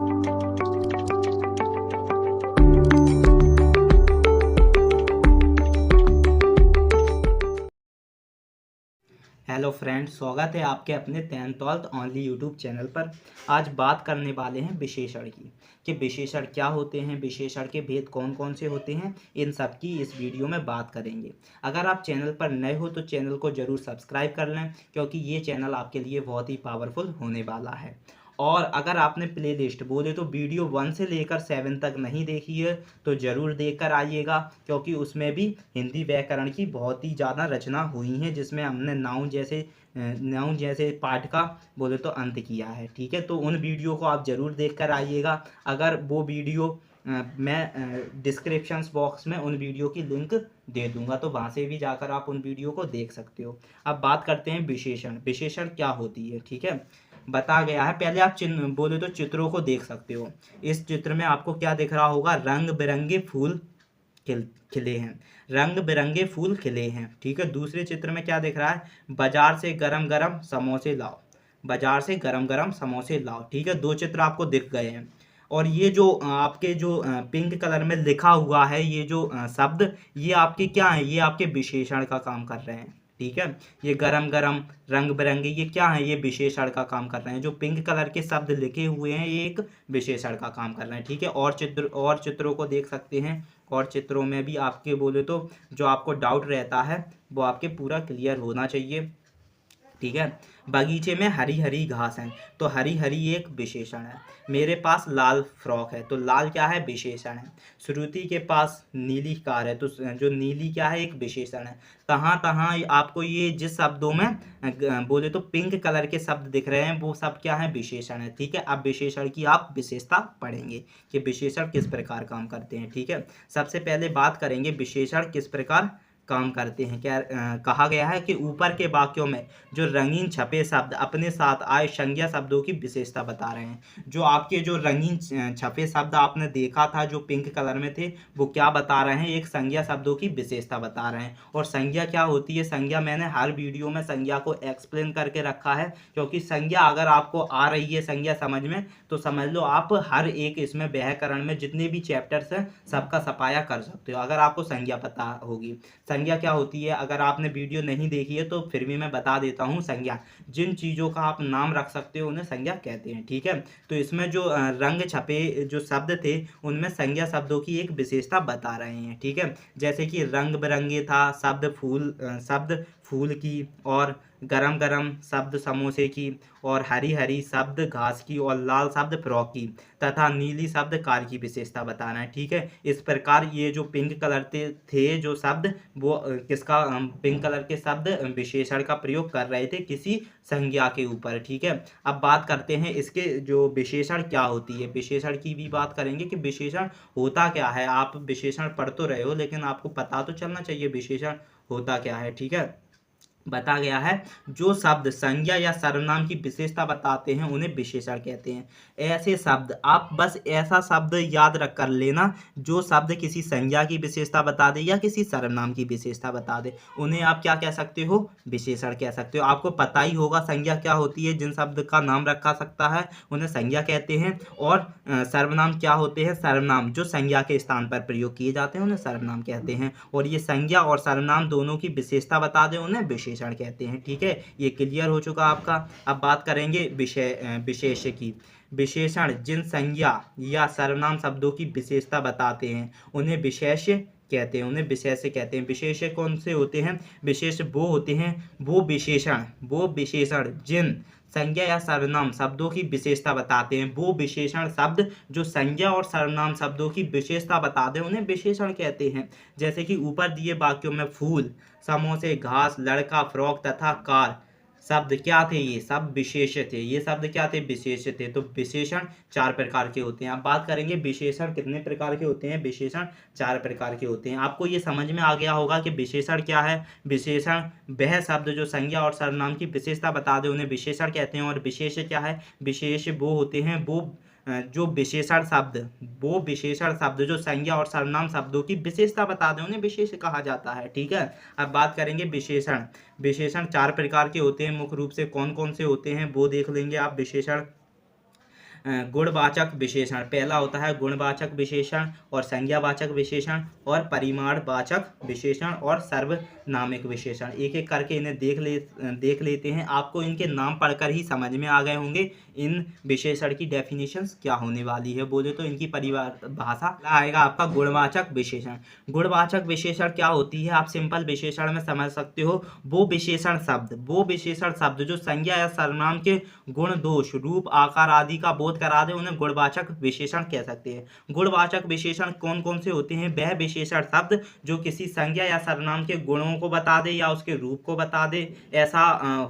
Hello friends, स्वागत है आपके अपने 10th ओनली यूट्यूब चैनल पर। आज बात करने वाले हैं विशेषण की, कि विशेषण क्या होते हैं, विशेषण के भेद कौन कौन से होते हैं, इन सब की इस वीडियो में बात करेंगे। अगर आप चैनल पर नए हो तो चैनल को ज़रूर सब्सक्राइब कर लें, क्योंकि ये चैनल आपके लिए बहुत ही पावरफुल होने वाला है। और अगर आपने प्लेलिस्ट बोले तो वीडियो 1 से लेकर 7 तक नहीं देखी है तो ज़रूर देख कर आइएगा, क्योंकि उसमें भी हिंदी व्याकरण की बहुत ही ज़्यादा रचना हुई है, जिसमें हमने नाउन जैसे पाठ का बोले तो अंत किया है। ठीक है, तो उन वीडियो को आप ज़रूर देख कर आइएगा। अगर वो वीडियो मैं डिस्क्रिप्शन बॉक्स में उन वीडियो की लिंक दे दूंगा, तो वहाँ से भी जाकर आप उन वीडियो को देख सकते हो। अब बात करते हैं विशेषण। विशेषण क्या होती है, ठीक है, बता गया है। पहले आप चिन्ह बोले तो चित्रों को देख सकते हो। इस चित्र में आपको क्या दिख रहा होगा, रंग बिरंगे फूल खिले हैं, रंग बिरंगे फूल खिले हैं। ठीक है, दूसरे चित्र में क्या दिख रहा है, बाजार से गरम गरम समोसे लाओ, बाजार से गरम गरम समोसे लाओ। ठीक है, दो चित्र आपको दिख गए हैं। और ये जो आपके जो पिंक कलर में लिखा हुआ है, ये जो शब्द, ये आपके क्या है, ये आपके विशेषण का काम कर रहे हैं। ठीक है, ये गरम गरम, रंग बिरंगे, ये क्या है, ये विशेषण का काम कर रहे हैं। जो पिंक कलर के शब्द लिखे हुए हैं, ये एक विशेषण का काम कर रहे हैं। ठीक है, और चित्रों को देख सकते हैं। और चित्रों में भी आपके बोले तो जो आपको डाउट रहता है वो आपके पूरा क्लियर होना चाहिए। ठीक है, बगीचे में हरी हरी घास है, तो हरी हरी एक विशेषण है। मेरे पास लाल फ्रॉक है, तो लाल क्या है, विशेषण है। श्रुति के पास नीली कार है, तो जो नीली क्या है, एक विशेषण है। तहाँ तहाँ आपको ये जिस शब्दों में बोले तो पिंक कलर के शब्द दिख रहे हैं, वो सब क्या है, विशेषण है। ठीक है, अब विशेषण की आप विशेषता पढ़ेंगे कि विशेषण किस प्रकार काम करते हैं। ठीक है, सबसे पहले बात करेंगे विशेषण किस प्रकार काम करते हैं। क्या कहा गया है कि ऊपर के वाक्यों में जो रंगीन छपे शब्द अपने साथ आए संज्ञा शब्दों की विशेषता बता रहे हैं। जो आपके जो रंगीन छपे शब्द आपने देखा था जो पिंक कलर में थे, वो क्या बता रहे हैं, एक संज्ञा शब्दों की विशेषता बता रहे हैं। और संज्ञा क्या होती है, संज्ञा मैंने हर वीडियो में संज्ञा को एक्सप्लेन करके रखा है, क्योंकि संज्ञा अगर आपको आ रही है संज्ञा समझ में, तो समझ लो आप हर एक इसमें व्याकरण में जितने भी चैप्टर्स हैं सबका सफाया कर सकते हो, अगर आपको संज्ञा पता होगी। संज्ञा क्या होती है, अगर आपने वीडियो नहीं देखी है तो फिर भी मैं बता देता हूँ। संज्ञा, जिन चीज़ों का आप नाम रख सकते हो उन्हें संज्ञा कहते हैं। ठीक है, तो इसमें जो रंग छपे जो शब्द थे, उनमें संज्ञा शब्दों की एक विशेषता बता रहे हैं। ठीक है, जैसे कि रंग बिरंगे था शब्द फूल की, और गरम गरम शब्द समोसे की, और हरी हरी शब्द घास की, और लाल शब्द फ्रॉक की, तथा नीली शब्द कार की विशेषता बताना है। ठीक है, इस प्रकार ये जो पिंक कलर थे जो शब्द, वो किसका पिंक कलर के शब्द विशेषण का प्रयोग कर रहे थे किसी संज्ञा के ऊपर। ठीक है, अब बात करते हैं इसके जो विशेषण क्या होती है, विशेषण की भी बात करेंगे कि विशेषण होता क्या है। आप विशेषण पढ़ तो रहे हो, लेकिन आपको पता तो चलना चाहिए विशेषण होता क्या है। ठीक है, बता गया है जो शब्द संज्ञा या सर्वनाम की विशेषता बताते हैं उन्हें विशेषण कहते हैं। ऐसे शब्द, आप बस ऐसा शब्द याद रख कर लेना जो शब्द किसी संज्ञा की विशेषता बता दे या किसी सर्वनाम की विशेषता बता दे, उन्हें आप क्या कह सकते हो, विशेषण कह सकते हो। आपको पता ही होगा संज्ञा क्या होती है, जिन शब्द का नाम रखा सकता है उन्हें संज्ञा कहते हैं। और सर्वनाम क्या होते हैं, सर्वनाम जो संज्ञा के स्थान पर प्रयोग किए जाते हैं उन्हें सर्वनाम कहते हैं। और ये संज्ञा और सर्वनाम दोनों की विशेषता बता दें उन्हें विशेषण कहते हैं। ठीक है, ये क्लियर हो चुका आपका। अब बात करेंगे विशेष की। विशेषण जिन संज्ञा या सर्वनाम शब्दों की विशेषता बताते हैं उन्हें विशेष कहते हैं, उन्हें विशेष कहते हैं। विशेष कौन से होते हैं, विशेष वो होते हैं, वो विशेषण जिन संज्ञा या सर्वनाम शब्दों की विशेषता बताते हैं। वो विशेषण शब्द जो संज्ञा और सर्वनाम शब्दों की विशेषता बता दें उन्हें विशेषण कहते हैं। जैसे कि ऊपर दिए वाक्यों में फूल, समोसे, घास, लड़का, फ्रॉक तथा कार शब्द क्या थे, ये सब विशेष थे। ये शब्द क्या थे, विशेष थे। तो विशेषण 4 प्रकार के होते हैं। अब बात करेंगे विशेषण कितने प्रकार के होते हैं, विशेषण 4 प्रकार के होते हैं। आपको ये समझ में आ गया होगा कि विशेषण क्या है। विशेषण वह शब्द जो संज्ञा और सर्वनाम की विशेषता बता दे उन्हें विशेषण कहते हैं। और विशेष क्या है, विशेष वो होते हैं जो विशेषण शब्द जो संज्ञा और सर्वनाम शब्दों की विशेषता बता दें उन्हें विशेष कहा जाता है। ठीक है, अब बात करेंगे विशेषण। विशेषण 4 प्रकार के होते हैं मुख्य रूप से। कौन कौन से होते हैं वो देख लेंगे आप। विशेषण गुणवाचक विशेषण। पहला होता है गुणवाचक विशेषण और संज्ञावाचक विशेषण और परिमाणवाचक विशेषण और सर्वनामिक विशेषण। एक एक करके इन्हें देख लेते हैं। आपको इनके नाम पढ़कर ही समझ में आ गए होंगे इन विशेषण की डेफिनेशंस क्या होने वाली है। बोले तो इनकी परिभाषा आएगा आपका गुणवाचक विशेषण। गुणवाचक विशेषण क्या होती है, आप सिंपल विशेषण में समझ सकते हो। वो विशेषण शब्द जो संज्ञा या सर्वनाम के गुण, दोष, रूप, आकार आदि का बोध करा दे, उन्हें गुणवाचक विशेषण कह सकते हैं। गुणवाचक विशेषण कौन कौन से होते हैं? वह विशेषण शब्द जो किसी संज्ञा या सर्वनाम के गुणों को बता दे या उसके रूप को बता दे, ऐसा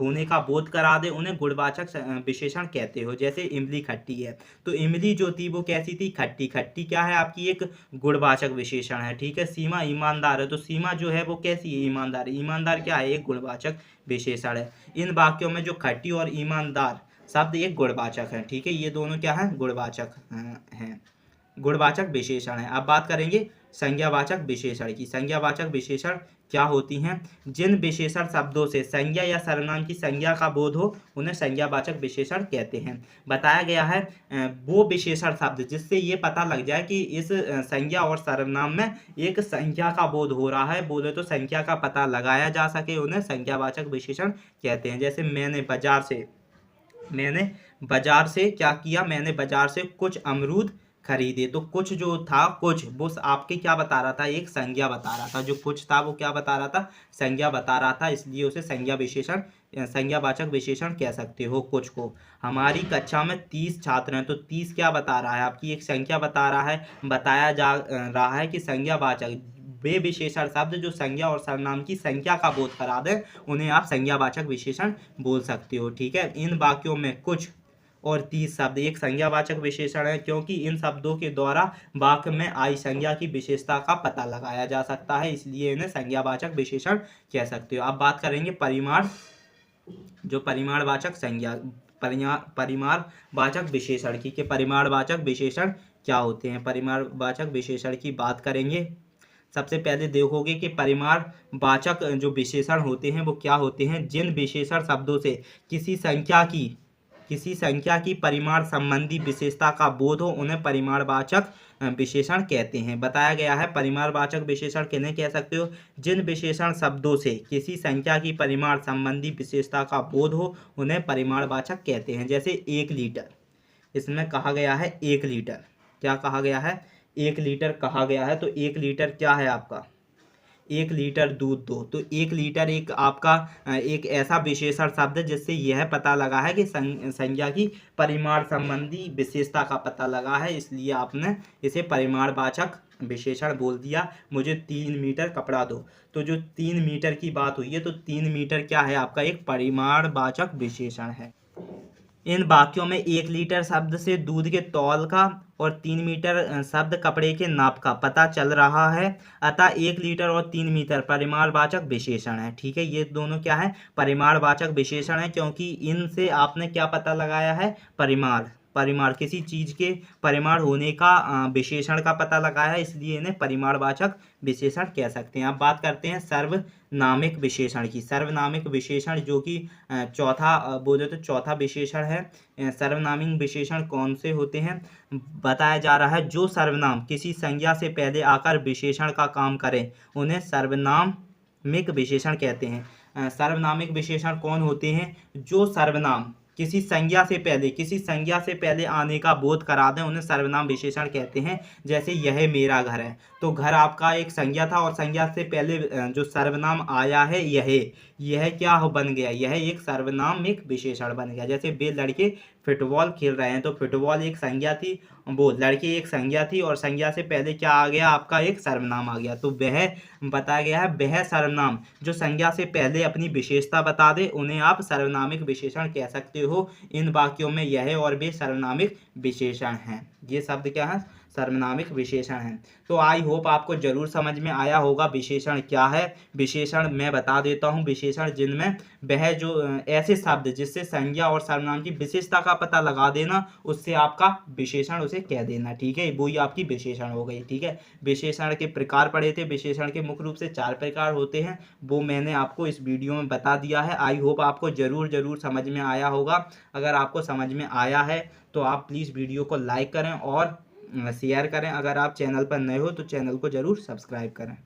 होने का बोध करा दे, उन्हें गुणवाचक विशेषण कहते हो। जैसे इमली खट्टी है, तो इमली जो थी वो कैसी थी? खट्टी। खट्टी क्या है? आपकी एक गुणवाचक विशेषण है। ठीक है। सीमा ईमानदार है, तो सीमा जो है वो कैसी है? ईमानदार। ईमानदार क्या है? एक गुणवाचक विशेषण है। इन वाक्यों में जो खट्टी और ईमानदार शब्द एक गुणवाचक है। ठीक है। ये दोनों क्या है? गुणवाचक हैं, गुणवाचक विशेषण है। अब बात करेंगे संज्ञावाचक विशेषण की। संज्ञावाचक विशेषण क्या होती हैं? जिन विशेषण शब्दों से संज्ञा या सर्वनाम की संज्ञा का बोध हो, उन्हें संज्ञावाचक विशेषण कहते हैं। बताया गया है वो विशेषण शब्द जिससे ये पता लग जाए कि इस संज्ञा और सर्वनाम में एक संख्या का बोध हो रहा है, बोले तो संख्या का पता लगाया जा सके, उन्हें संज्ञावाचक विशेषण कहते हैं। जैसे मैंने बाजार से क्या किया? मैंने बाजार से कुछ अमरूद खरीदे। तो कुछ जो था, कुछ वो आपके क्या बता रहा था? एक संज्ञा बता रहा था। जो कुछ था वो क्या बता रहा था? संज्ञा बता रहा था, इसलिए उसे संज्ञावाचक विशेषण कह सकते हो कुछ को। हमारी कक्षा में 30 छात्र हैं, तो 30 क्या बता रहा है? आपकी एक संख्या बता रहा है। बताया जा रहा है कि संज्ञावाचक वे विशेषण शब्द जो संज्ञा और सर्वनाम की संख्या का बोध करा दें, उन्हें आप संज्ञावाचक विशेषण बोल सकते हो। ठीक है। इन वाक्यों में कुछ और 30 शब्द एक संज्ञावाचक विशेषण है, क्योंकि इन शब्दों के द्वारा वाक्य में आई संज्ञा की विशेषता का पता लगाया जा सकता है, इसलिए इन्हें संज्ञावाचक विशेषण कह सकते हो। अब बात करेंगे परिमाणवाचक विशेषण की। कि परिमाणवाचक विशेषण क्या होते हैं? परिमाणवाचक विशेषण की बात करेंगे। सबसे पहले देखोगे कि परिमाणवाचक जो विशेषण होते हैं वो क्या होते हैं? जिन विशेषण शब्दों से किसी संख्या की परिमाण संबंधी विशेषता का बोध हो, उन्हें परिमाणवाचक विशेषण कहते हैं। बताया गया है परिमाणवाचक विशेषण किन्हें कह सकते हो? जिन विशेषण शब्दों से किसी संख्या की परिमाण संबंधी विशेषता का बोध हो, उन्हें परिमाणवाचक कहते हैं। जैसे 1 लीटर, इसमें कहा गया है 1 लीटर। क्या कहा गया है? 1 लीटर कहा गया है। तो 1 लीटर क्या है आपका? 1 लीटर दूध दो। तो 1 लीटर एक आपका एक ऐसा विशेषण शब्द है जिससे यह पता लगा है कि संज्ञा की परिमाण संबंधी विशेषता का पता लगा है, इसलिए आपने इसे परिमाणवाचक विशेषण बोल दिया। मुझे 3 मीटर कपड़ा दो। तो जो 3 मीटर की बात हुई है, तो 3 मीटर क्या है? आपका एक परिमाणवाचक विशेषण है। इन वाक्यों में 1 लीटर शब्द से दूध के तौल का और 3 मीटर शब्द कपड़े के नाप का पता चल रहा है, अतः 1 लीटर और 3 मीटर परिमाणवाचक विशेषण है। ठीक है। ये दोनों क्या है? परिमाणवाचक विशेषण है, क्योंकि इनसे आपने क्या पता लगाया है? परिमाण किसी चीज के परिमाण होने का विशेषण का पता लगाया है, इसलिए इन्हें परिमाणवाचक विशेषण कह सकते हैं। अब बात करते हैं सर्वनामिक विशेषण की। सर्वनामिक विशेषण जो कि चौथा विशेषण है। सर्वनामिक विशेषण कौन से होते हैं? बताया जा रहा है जो सर्वनाम किसी संज्ञा से पहले आकर विशेषण का काम करें, उन्हें सर्वनामिक विशेषण कहते हैं। सर्वनामिक विशेषण कौन होते हैं? जो सर्वनाम किसी संज्ञा से पहले आने का बोध करा दें, उन्हें सर्वनाम विशेषण कहते हैं। जैसे यह मेरा घर है, तो घर आपका एक संज्ञा था और संज्ञा से पहले जो सर्वनाम आया है यह क्या बन गया? यह एक सर्वनामिक विशेषण बन गया। जैसे वे लड़के फुटबॉल खेल रहे हैं, तो फुटबॉल एक संज्ञा थी, वो लड़के एक संज्ञा थी और संज्ञा से पहले क्या आ गया? आपका एक सर्वनाम आ गया। तो वह बताया गया है वह सर्वनाम जो संज्ञा से पहले अपनी विशेषता बता दे, उन्हें आप सर्वनामिक विशेषण कह सकते हो। इन वाक्यों में यह और वे सर्वनामिक विशेषण हैं। ये शब्द क्या है? सर्वनामिक विशेषण है। तो आई होप आपको जरूर समझ में आया होगा विशेषण क्या है। विशेषण मैं बता देता हूँ। विशेषण जिनमें वह जो ऐसे शब्द जिससे संज्ञा और सर्वनाम की विशेषता का पता लगा देना, उससे आपका विशेषण उसे कह देना। ठीक है। वही आपकी विशेषण हो गई। ठीक है। विशेषण के प्रकार पढ़े थे। विशेषण के मुख्य रूप से 4 प्रकार होते हैं, वो मैंने आपको इस वीडियो में बता दिया है। आई होप आपको जरूर समझ में आया होगा। अगर आपको समझ में आया है तो आप प्लीज़ वीडियो को लाइक करें और शेयर करें। अगर आप चैनल पर नए हो तो चैनल को ज़रूर सब्सक्राइब करें।